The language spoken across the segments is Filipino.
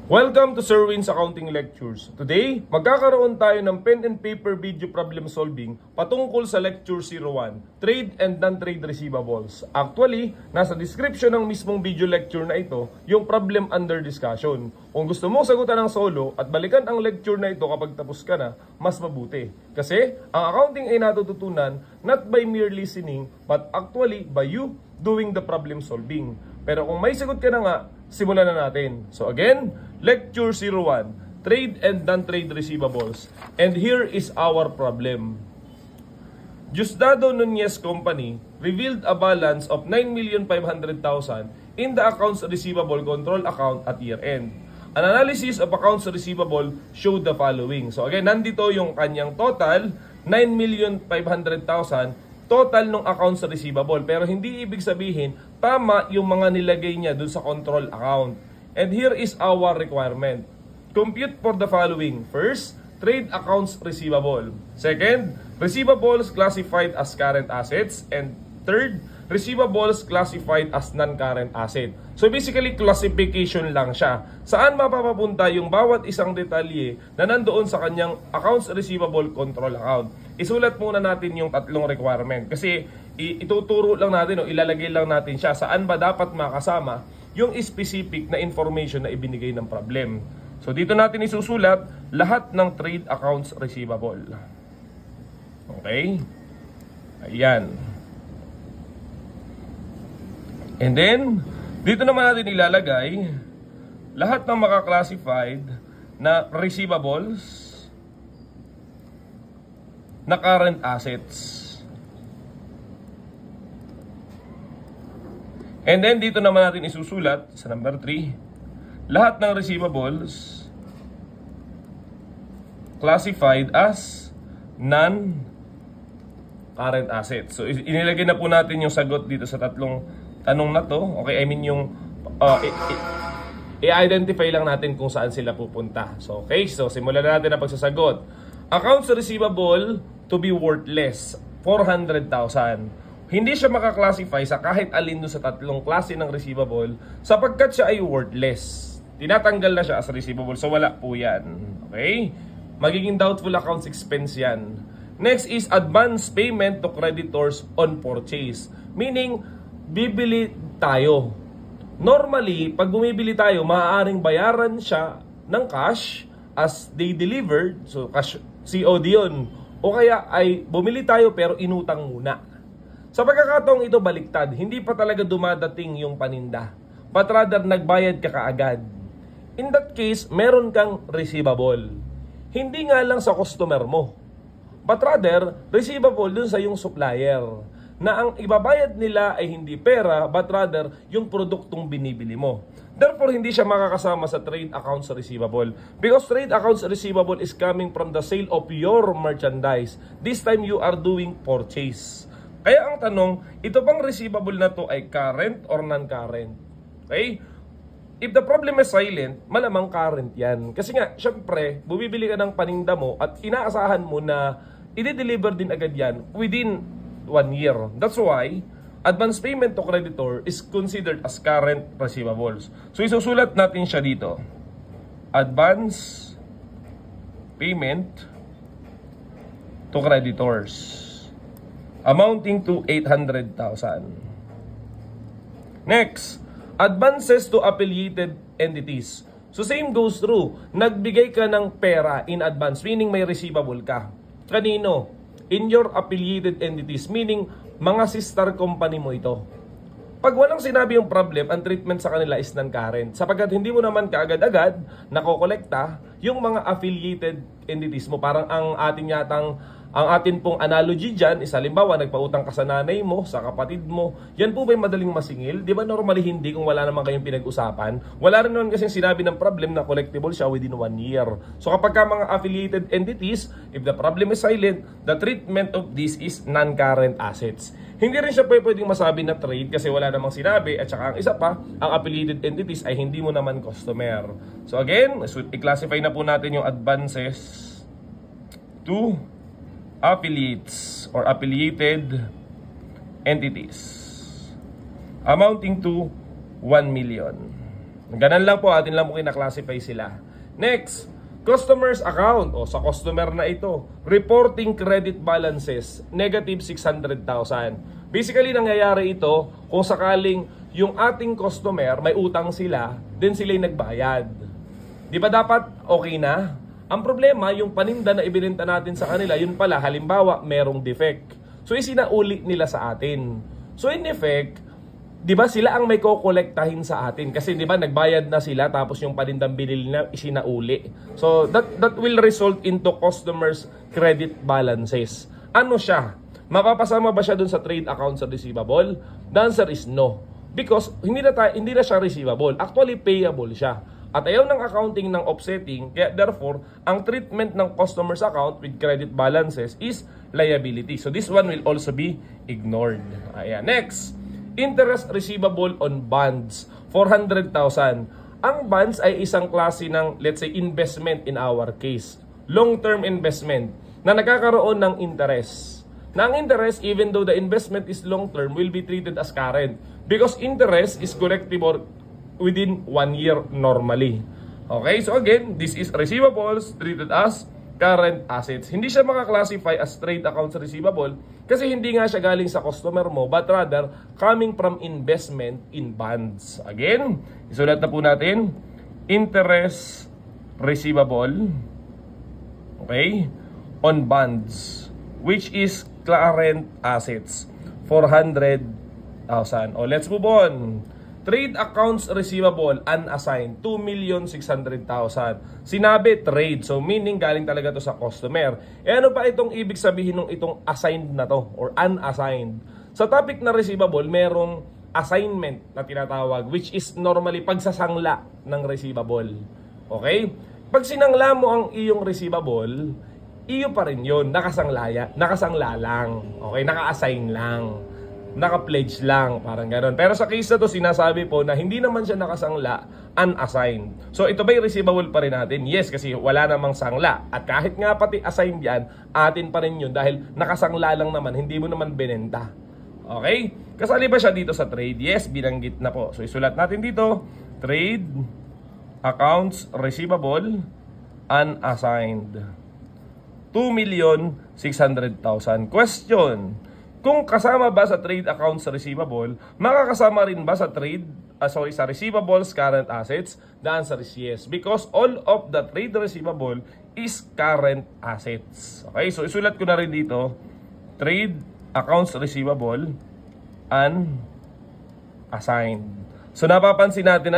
Welcome to Sir Win's Accounting Lectures. Today, magkakaroon tayo ng pen and paper video problem solving patungkol sa Lecture 01, Trade and Non-Trade Receivables. Actually, nasa description ng mismong video lecture na ito, yung problem under discussion. Kung gusto mong sagutan ng solo at balikan ang lecture na ito kapag tapos ka na, mas mabuti. Kasi, ang accounting ay natututunan not by mere listening, but actually by you doing the problem solving. Pero kung may sagot ka na nga, simulan na natin. So again, Lecture 01, Trade and Non-Trade Receivables. And here is our problem. Diosdado Nunez Company revealed a balance of 9,500,000 in the accounts receivable control account at year-end. An analysis of accounts receivable showed the following. So again, nandito yung kanyang total, 9,500,000 total ng accounts receivable. Pero hindi ibig sabihin, tama yung mga nilagay niya dun sa control account. And here is our requirement. Compute for the following. First, trade accounts receivable. Second, receivables classified as current assets. And third, receivables classified as non-current asset. So basically, classification lang siya. Saan mapapapunta yung bawat isang detalye na nandoon sa kanyang accounts receivable control account? Isulat muna natin yung tatlong requirement. Kasi ituturo lang natin o ilalagay lang natin siya saan ba dapat makasama yung specific na information na ibinigay ng problem. So dito natin isusulat lahat ng trade accounts receivable. Okay? Ayan. And then, dito naman natin ilalagay lahat ng maka-classified na receivables na current assets. And then, dito naman natin isusulat sa number 3, lahat ng receivables classified as non-current assets. So, inilagay na po natin yung sagot dito sa tatlong tanong na to. Okay, I mean yung i-identify lang natin kung saan sila pupunta. So, okay, so simulan na natin ang pagsasagot. Accounts receivable to be worthless, 400,000. Hindi siya makaklasify sa kahit alin doon sa tatlong klase ng receivable sapagkat siya ay worthless. Tinatanggal na siya as receivable, so wala po yan. Okay? Magiging doubtful accounts expense yan. Next is advance payment to creditors on purchase. Meaning, bibili tayo. Normally, pag bumibili tayo, maaaring bayaran siya ng cash as they delivered. So, cash, COD yun. O kaya ay bumili tayo pero inutang muna. Sa pagkakataong ito baliktad, hindi pa talaga dumadating yung paninda. But rather, nagbayad ka kaagad. In that case, meron kang receivable. Hindi nga lang sa customer mo. But rather, receivable dun sa yung supplier. Na ang ibabayad nila ay hindi pera, but rather yung produktong binibili mo. Therefore, hindi siya makakasama sa trade accounts receivable. Because trade accounts receivable is coming from the sale of your merchandise. This time, you are doing purchase. Kaya ang tanong, ito bang receivable na to ay current or non-current? Okay? If the problem is silent, malamang current yan. Kasi nga, syempre, bumibili ka ng paninda mo at inaasahan mo na i-deliver din agad yan within 1 year. That's why, advance payment to creditor is considered as current receivables. So, isusulat natin siya dito. Advance payment to creditors amounting to 800,000. Next, advances to affiliated entities. So, same goes through. Nagbigay ka ng pera in advance, meaning may receivable ka. Kanino? In your affiliated entities, meaning mga sister company mo ito. Pag walang sinabi yung problem, ang treatment sa kanila is non-current. Sapagkat hindi mo naman kaagad-agad nakokolekta yung mga affiliated entities mo. Parang ang atin pong analogy dyan is halimbawa nagpautang ka sa nanay mo, sa kapatid mo. Yan po ba'y madaling masingil? Di ba normally hindi kung wala naman kayong pinag-usapan? Wala rin naman kasing sinabi ng problem na collectible siya within 1 year. So kapag ka mga affiliated entities, if the problem is silent, the treatment of this is non-current assets. Hindi rin siya pwedeng masabi na trade kasi wala namang sinabi. At saka ang isa pa, ang affiliated entities ay hindi mo naman customer. So again, i-classify na po natin yung advances to affiliates or affiliated entities amounting to 1 million. Ganun lang po, atin lang po kinaklasify sila. Next, customer's account. O, sa customer na ito, reporting credit balances, negative 600,000. Basically, nangyayari ito kung sakaling yung ating customer, may utang sila, then sila'y nagbayad. Di ba dapat okay na? Ang problema, yung paninda na ibinenta natin sa kanila, yun pala, halimbawa, merong defect. So, isinauli nila sa atin. So, in effect, di ba sila ang may kokolektahin sa atin? Kasi di ba nagbayad na sila tapos yung panindang binili na isinauli. So, that will result into customers' credit balances. Ano siya? Mapapasama ba siya dun sa trade accounts receivable? The answer is no. Because hindi na siya receivable. Actually, payable siya. At ayaw ng accounting ng offsetting, kaya therefore, ang treatment ng customer's account with credit balances is liability. So this one will also be ignored. Ayan. Next, interest receivable on bonds, 400,000. Ang bonds ay isang klase ng, let's say, investment in our case. Long-term investment na nagkakaroon ng interest. Na ang interest, even though the investment is long-term, will be treated as current. Because interest is collectible within 1 year normally. Okay, so again, this is receivables treated as current assets. Hindi siya makaklasify as trade accounts receivable kasi hindi nga siya galing sa customer mo, but rather coming from investment in bonds. Again, isulat na po natin, interest receivable, okay, on bonds, which is current assets, 400,000. O, let's move on. Trade accounts receivable unassigned, 2,600,000. Sinabi trade, so meaning galing talaga to sa customer. E ano pa itong ibig sabihin ng itong assigned na to or unassigned? Sa topic na receivable, merong assignment na tinatawag, which is normally pagsasangla ng receivable. Okay? Pag sinangla mo ang iyong receivable, iyo pa rin yun, nakasangla lang. Okay? Naka-assign lang. Naka-pledge lang, parang gano'n. Pero sa case na to, sinasabi po na hindi naman siya nakasangla, unassigned. So ito ba'y receivable pa rin natin? Yes, kasi wala namang sangla. At kahit nga pati assigned yan, atin pa rin yun dahil nakasangla lang naman, hindi mo naman binenta. Okay? Kasali ba siya dito sa trade? Yes, binanggit na po. So isulat natin dito, trade accounts receivable unassigned, 2,600,000. Question: kung kasama ba sa trade accounts receivable, makakasama rin ba sa sa receivables current assets? The answer is yes, because all of the trade receivable is current assets. Okay, so isulat ko na rin dito, trade accounts receivable unassigned. So napapansin natin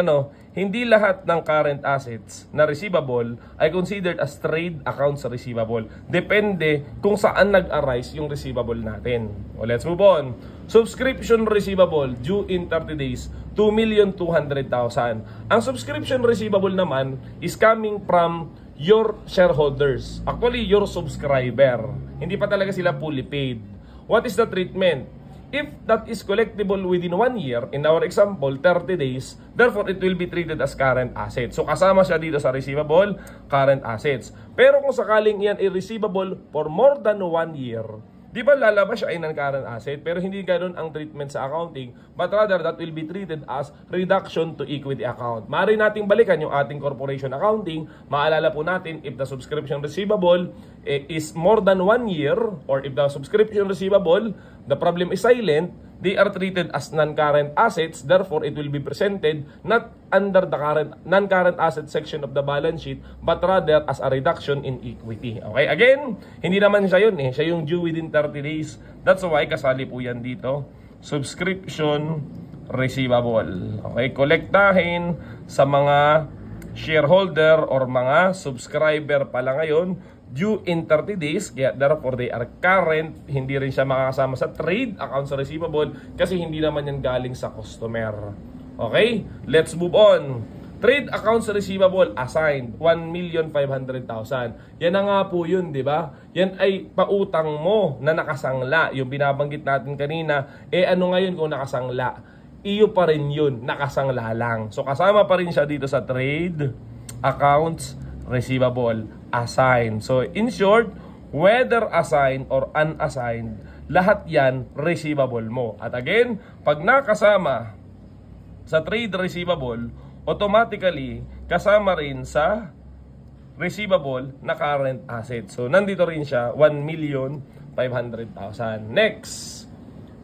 hindi lahat ng current assets na receivable ay considered as trade accounts receivable. Depende kung saan nag-arise yung receivable natin. O, let's move on. Subscription receivable due in 30 days, 2,200,000. Ang subscription receivable naman is coming from your shareholders. Actually, your subscriber. Hindi pa talaga sila fully paid. What is the treatment? If that is collectible within 1 year, in our example, 30 days, therefore, it will be treated as current assets. So, kasama siya dito sa receivable, current assets. Pero kung sakaling yan ay receivable for more than 1 year, di ba lalabas siya ay non-current asset? Pero hindi ganoon ang treatment sa accounting, but rather that will be treated as reduction to equity account. Maaari nating balikan yung ating corporation accounting. Maalala po natin, if the subscription receivable is more than 1 year, or if the subscription receivable, the problem is silent, they are treated as non-current assets. Therefore, it will be presented not under the non-current asset section of the balance sheet, but rather as a reduction in equity. Okay, again, hindi naman siya yun siya yung due within 30 days. That's why kasali po yan dito, subscription receivable. Okay, kolektahin sa mga shareholder or mga subscriber pala ngayon due in 30 days, kaya therefore they are current. Hindi rin siya makakasama sa trade accounts receivable kasi hindi naman yan galing sa customer. Okay, let's move on. Trade accounts receivable assigned, 1,500,000. Yan na nga po yun, di ba? Yan ay pautang mo na nakasangla. Yung binabanggit natin kanina, ano ngayon kung nakasangla? Iyo pa rin yun, nakasangla lang. So kasama pa rin siya dito sa trade accounts receivable assigned. So in short, whether assigned or unassigned, lahat yan receivable mo. At again, pag nakasama sa trade receivable automatically kasama rin sa receivable na current asset. So, nandito rin siya, 1,500,000. Next,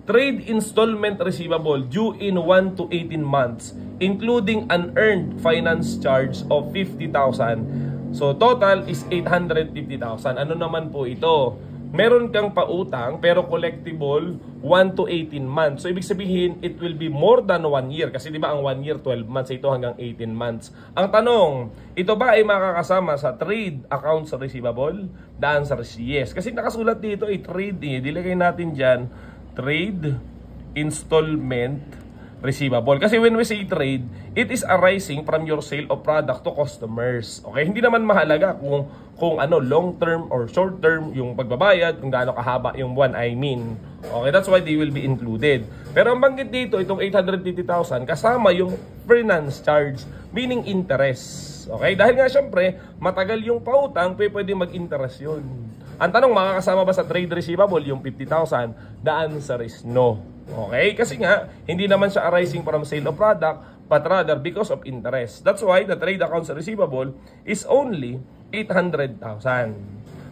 trade installment receivable due in 1 to 18 months, including unearned finance charge of 50,000. So, total is 850,000. Ano naman po ito? Meron kang pautang pero collectible 1 to 18 months. So ibig sabihin, it will be more than 1 year. Kasi di ba ang 1 year, 12 months. Ito hanggang 18 months. Ang tanong, ito ba ay makakasama sa trade accounts receivable? The answer is yes. Kasi nakasulat dito ay trade. Dilagay natin dyan, trade installment receivable. Kasi when we say trade, it is arising from your sale of product to customers. Okay? Hindi naman mahalaga kung ano, long term or short term yung pagbabayad, kung gaano kahaba yung buwan, I mean. Okay, that's why they will be included. Pero ang banggit dito, itong 850,000, kasama yung finance charge, meaning interest. Okay? Dahil nga syempre, matagal yung pautang, pwede mag-interest yun. Ang tanong, makakasama ba sa trade receivable yung 50,000? The answer is no. Okay? Kasi nga, hindi naman siya arising from sale of product, but rather because of interest. That's why the trade accounts receivable is only 800,000.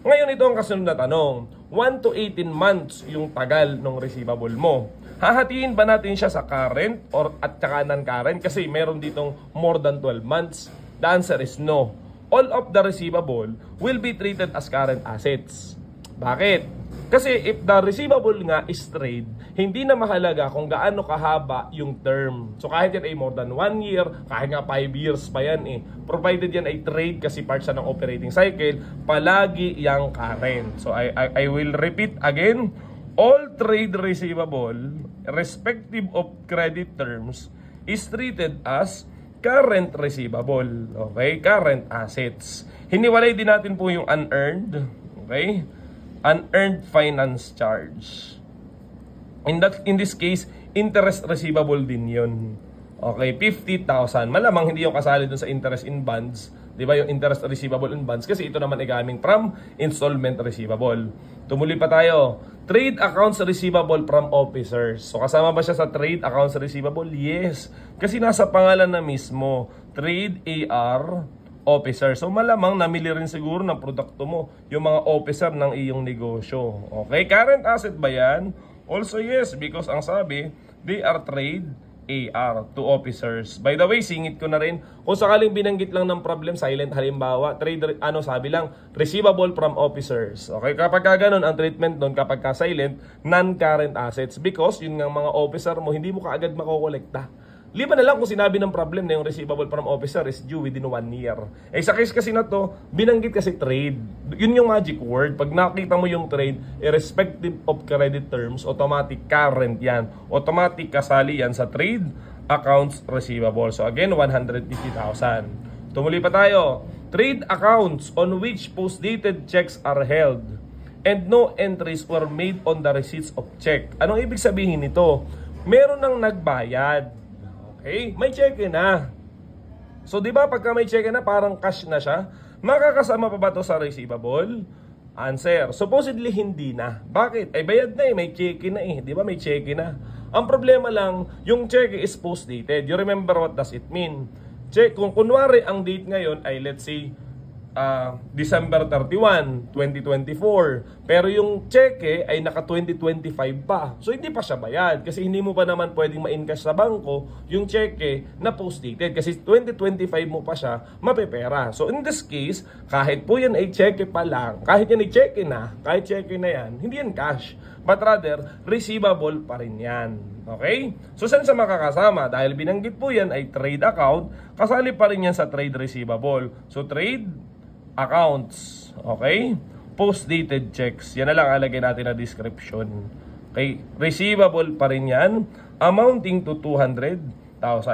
Ngayon, ito ang kasunod na tanong. 1 to 18 months yung tagal ng receivable mo. Hahatiin ba natin siya sa current or at saka non-current? Kasi meron ditong more than 12 months. The answer is no. All of the receivable will be treated as current assets. Bakit? Kasi if the receivable nga is trade, hindi na mahalaga kung gaano kahaba yung term. So kahit yan ay more than 1 year, kahit nga 5 years pa yan provided yan ay trade kasi part siya ng operating cycle, palagi yang current. So I will repeat again, all trade receivable, respective of credit terms, is treated as current receivable. Okay? Current assets. Hiniwalay din natin po yung unearned. Okay? Unearned finance charge. In this case, interest receivable din yun. Okay, 50,000. Malamang hindi yung kasali dun sa interest in bonds. Di ba yung interest receivable in bonds? Kasi ito naman ay coming from installment receivable. Tumuli pa tayo. Trade accounts receivable from officers. So kasama ba siya sa trade accounts receivable? Yes. Kasi nasa pangalan na mismo. Trade AR officer. So malamang namili rin siguro ng produkto mo yung mga officer ng iyong negosyo. Okay, current asset ba yan? Also yes, because ang sabi, they are trade AR to officers. By the way, singit ko na rin, kung sakaling binanggit lang ng problem, silent halimbawa, trade, sabi lang, receivable from officers. Okay, kapag ka ganun, ang treatment nun, kapag ka silent, non-current assets. Because yun nga mga officer mo, hindi mo kaagad makokolekta. Liban na lang kung sinabi ng problem na yung receivable from officer is due within 1 year. Sa case kasi na to, binanggit kasi trade. Yun yung magic word. Pag nakita mo yung trade, irrespective of credit terms, automatic current yan. Automatic kasali yan sa trade accounts receivable. So again, 150,000. Tumuli pa tayo. Trade accounts on which post-dated checks are held and no entries were made on the receipts of check. Anong ibig sabihin nito? Meron nang nagbayad. Okay, may cheque na. So, di ba pagka may cheque na, parang cash na siya? Makakasama pa ba ito sa receivable? Answer, supposedly hindi na. Bakit? Bayad na may cheque na Di ba may cheque na? Ang problema lang, yung cheque is post-dated. You remember what does it mean? Kung kunwari ang date ngayon ay let's say December 31, 2024. Pero yung cheque ay naka 2025 pa. So hindi pa siya bayad kasi hindi mo pa naman pwedeng ma-encash sa bangko yung cheque na post-dated kasi 2025 mo pa siya mapepera. So in this case, kahit po yan ay cheque pa lang, kahit yan ay cheque na, kahit cheque na yan, hindi yan cash. But rather, receivable pa rin yan. Okay? So saan sa makakasama? Dahil binanggit po yan ay trade account, kasali pa rin yan sa trade receivable. So trade accounts, okay? Post-dated checks. Yan na lang alagay natin na description. Okay? Receivable pa rin yan, amounting to 200,000.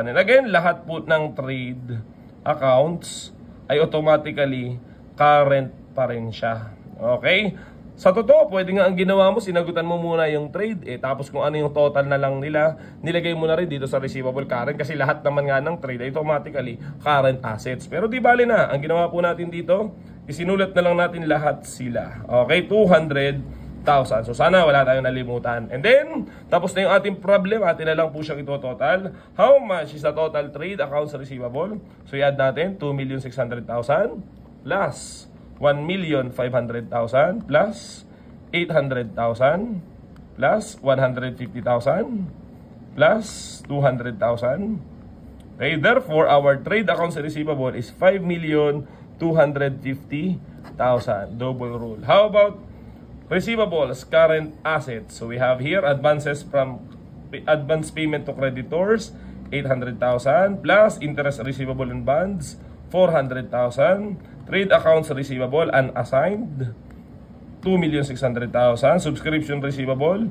And again, lahat po ng trade accounts ay automatically current pa rin siya. Okay? Sa totoo, pwede nga ang ginawa mo, sinagutan mo muna yung trade, tapos kung ano yung total na lang nila, nilagay mo na rin dito sa receivable current kasi lahat naman nga ng trade ay automatically current assets. Pero di bali na, ang ginawa po natin dito, isinulat na lang natin lahat sila. Okay, 200,000 So sana wala tayong nalimutan. And then, tapos na yung ating problem, atin na lang po siyang ito-total. How much is the total trade accounts receivable? So i-add natin 2,600,000 plus 1,500,000 plus 800,000 plus 150,000 plus 200,000. Okay, therefore, our trade accounts receivable is 5,250,000. Double rule. How about receivables, current assets? So we have here advances from advance payment to creditors, 800,000 plus interest receivable in bonds, 400,000. Trade accounts receivable unassigned, 2,600,000. Subscription receivable,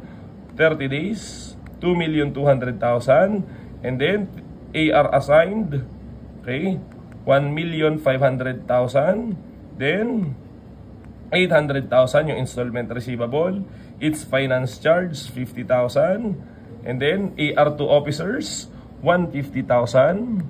30 days, 2,200,000. And then AR assigned, okay, 1,500,000. Then 800,000 yung installment receivable. It's finance charge, 50,000. And then AR to officers, 150,000.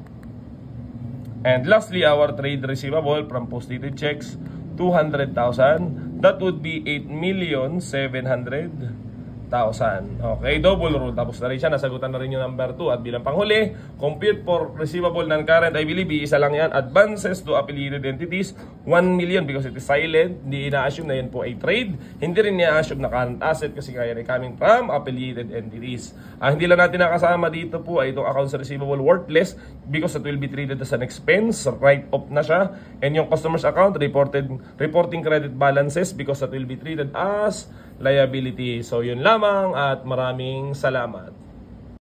And lastly, our trade receivable from post-dated checks, 200,000. That would be 8,700,000. Okay, double rule. Tapos na rin siya, nasagutan na rin yung number 2. At bilang panghuli, compute for receivable non-current, I believe, isa lang yan. Advances to affiliated entities, 1 million because it is silent. Hindi ina-assume na yan po ay trade. Hindi rin ina-assume na current asset kasi kaya rin coming from affiliated entities. Hindi lang natin nakasama dito po ay itong accounts receivable worthless because it will be treated as an expense. Write-off na siya. And yung customer's account, reporting credit balances because that will be treated as liability. So yun lamang at maraming salamat.